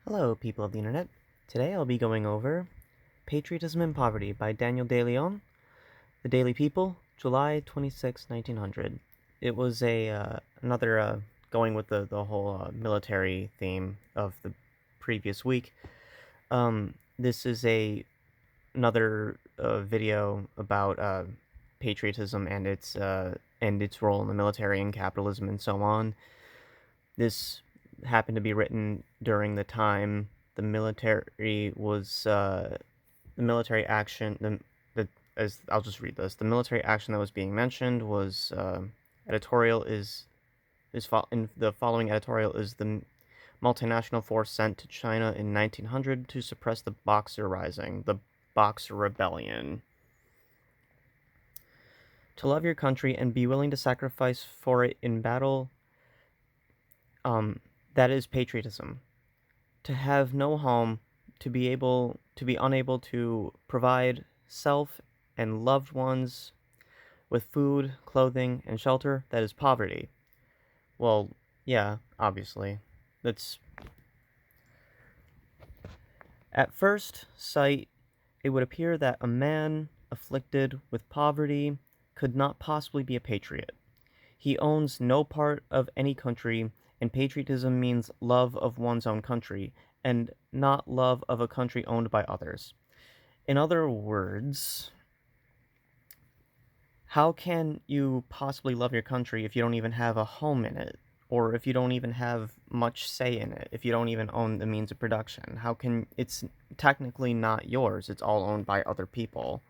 Hello, people of the internet. Today I'll be going over Patriotism and Poverty by Daniel DeLeon, The Daily People, July 26, 1900. It was another going with the whole military theme of the previous week. This is another video about patriotism and its role in the military and capitalism and so on. This happened to be written during the time the military was the military action. As I'll just read this. The military action that was being mentioned was editorial in the following editorial is the multinational force sent to China in 1900 to suppress the Boxer Rising, the Boxer Rebellion. To love your country and be willing to sacrifice for it in battle, that is patriotism. To have no home, to be unable to provide self and loved ones with food, clothing, and shelter, that is poverty. Well, yeah, obviously. That's At first sight, it would appear that a man afflicted with poverty could not possibly be a patriot. He owns no part of any country, and patriotism means love of one's own country, and not love of a country owned by others. In other words, how can you possibly love your country if you don't even have a home in it? Or if you don't even have much say in it, if you don't even own the means of production? It's technically not yours, it's all owned by other people.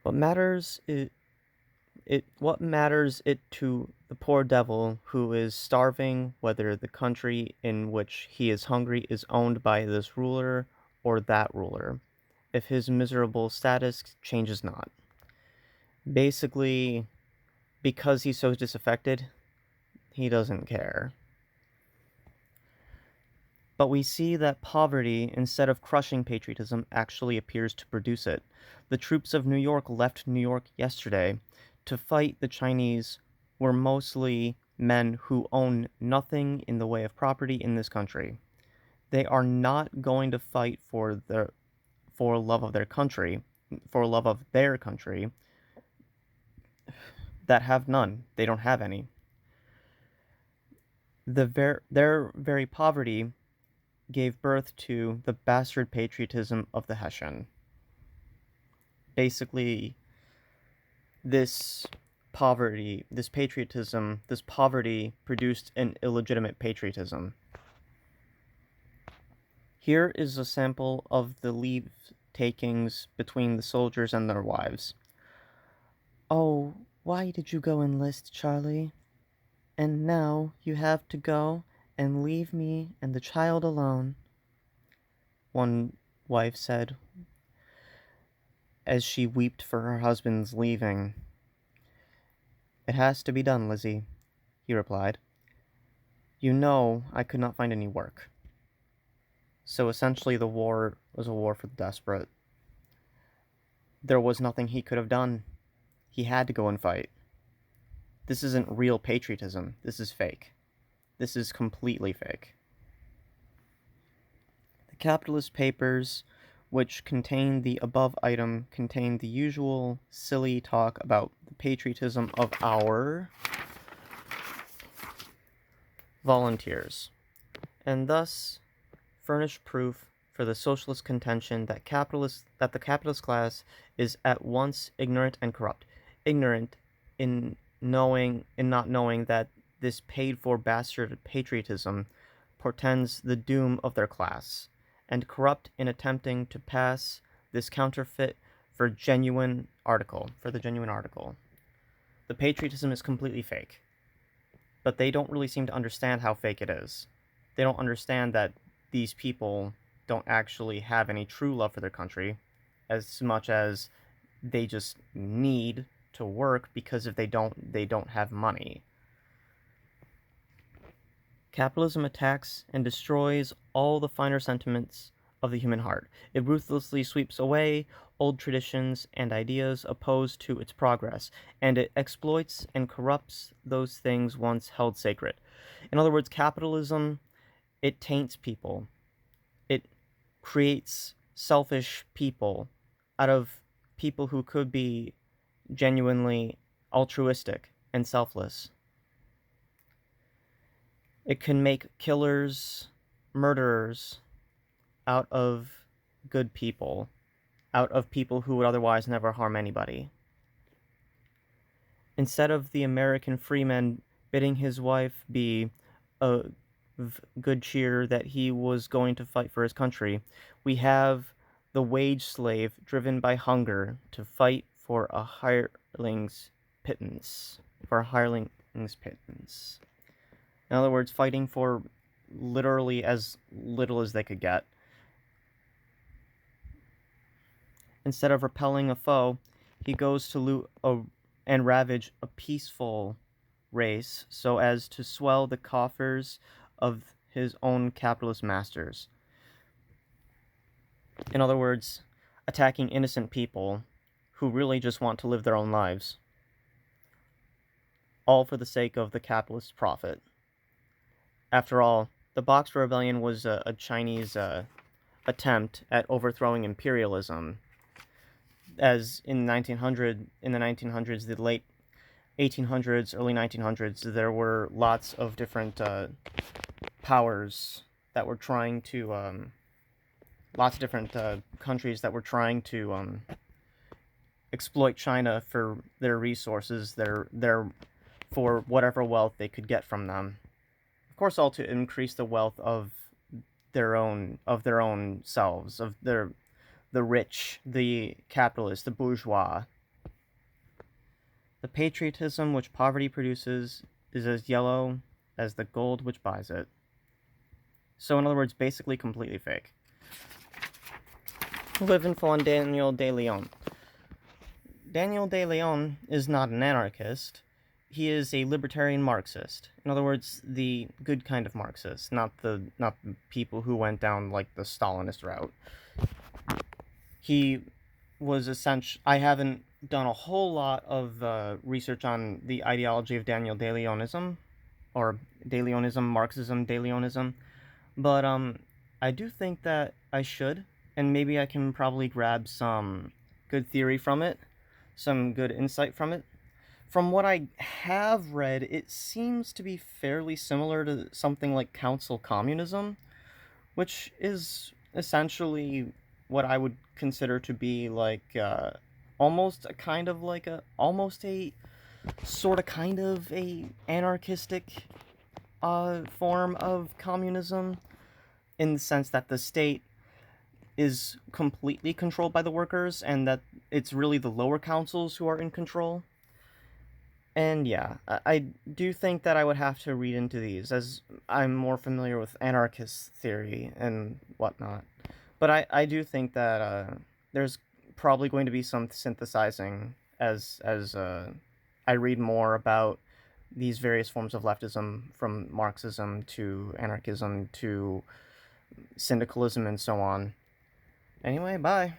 What matters it to the poor devil who is starving, whether the country in which he is hungry is owned by this ruler or that ruler, if his miserable status changes not? Basically, because he's so disaffected, he doesn't care. But we see that poverty, instead of crushing patriotism, actually appears to produce it. The troops of New York left New York yesterday to fight the Chinese were mostly men who own nothing in the way of property in this country. They are not going to fight for love of their country, that have none. They don't have any. Their very poverty gave birth to the bastard patriotism of the Hessian. Basically, this poverty produced an illegitimate patriotism. Here is a sample of the leave takings between the soldiers and their wives. "Oh, why did you go enlist, Charlie? And now you have to go and leave me and the child alone," one wife said as she wept for her husband's leaving. "It has to be done, Lizzie," he replied. "You know I could not find any work." So essentially the war was a war for the desperate. There was nothing he could have done. He had to go and fight. This isn't real patriotism. This is fake. This is completely fake. The capitalist papers, which contain the above item, contain the usual silly talk about the patriotism of our volunteers, and thus furnish proof for the socialist contention that the capitalist class is at once ignorant and corrupt. Ignorant in not knowing that this paid-for bastard patriotism portends the doom of their class, and corrupt in attempting to pass this counterfeit for the genuine article. The patriotism is completely fake, but they don't really seem to understand how fake it is. They don't understand that these people don't actually have any true love for their country, as much as they just need to work, because if they don't have money. Capitalism attacks and destroys all the finer sentiments of the human heart. It ruthlessly sweeps away old traditions and ideas opposed to its progress, and it exploits and corrupts those things once held sacred. In other words, capitalism, it taints people. It creates selfish people out of people who could be genuinely altruistic and selfless. It can make killers, murderers out of good people, out of people who would otherwise never harm anybody. Instead of the American freeman bidding his wife be of good cheer that he was going to fight for his country, we have the wage slave driven by hunger to fight for a hireling's pittance. In other words, fighting for literally as little as they could get. Instead of repelling a foe, he goes to loot and ravage a peaceful race so as to swell the coffers of his own capitalist masters. In other words, attacking innocent people who really just want to live their own lives, all for the sake of the capitalist profit. After all, the Boxer Rebellion was a Chinese attempt at overthrowing imperialism, as in the 1900s, the late 1800s, early 1900s, there were lots of different powers that were trying to, lots of different countries that were trying to exploit China for their resources, for whatever wealth they could get from them. Of course, all to increase the wealth of their own selves, of the rich, the capitalists, the bourgeois. The patriotism which poverty produces is as yellow as the gold which buys it. So, in other words, basically completely fake. Live info on Daniel DeLeon. Daniel DeLeon is not an anarchist. He is a libertarian Marxist. In other words, the good kind of Marxist, not the people who went down like the Stalinist route. He was I haven't done a whole lot of research on the ideology of Daniel DeLeonism, or DeLeonism, Marxism, DeLeonism, but I do think that I should, and maybe I can probably grab some good theory from it, some good insight from it. From what I have read, it seems to be fairly similar to something like council communism, which is essentially what I would consider to be like almost a kind of like almost a sort of kind of a anarchistic form of communism, in the sense that the state is completely controlled by the workers and that it's really the lower councils who are in control. And yeah, I do think that I would have to read into these, as I'm more familiar with anarchist theory and whatnot. But I do think that there's probably going to be some synthesizing as I read more about these various forms of leftism, from Marxism to anarchism to syndicalism and so on. Anyway, bye.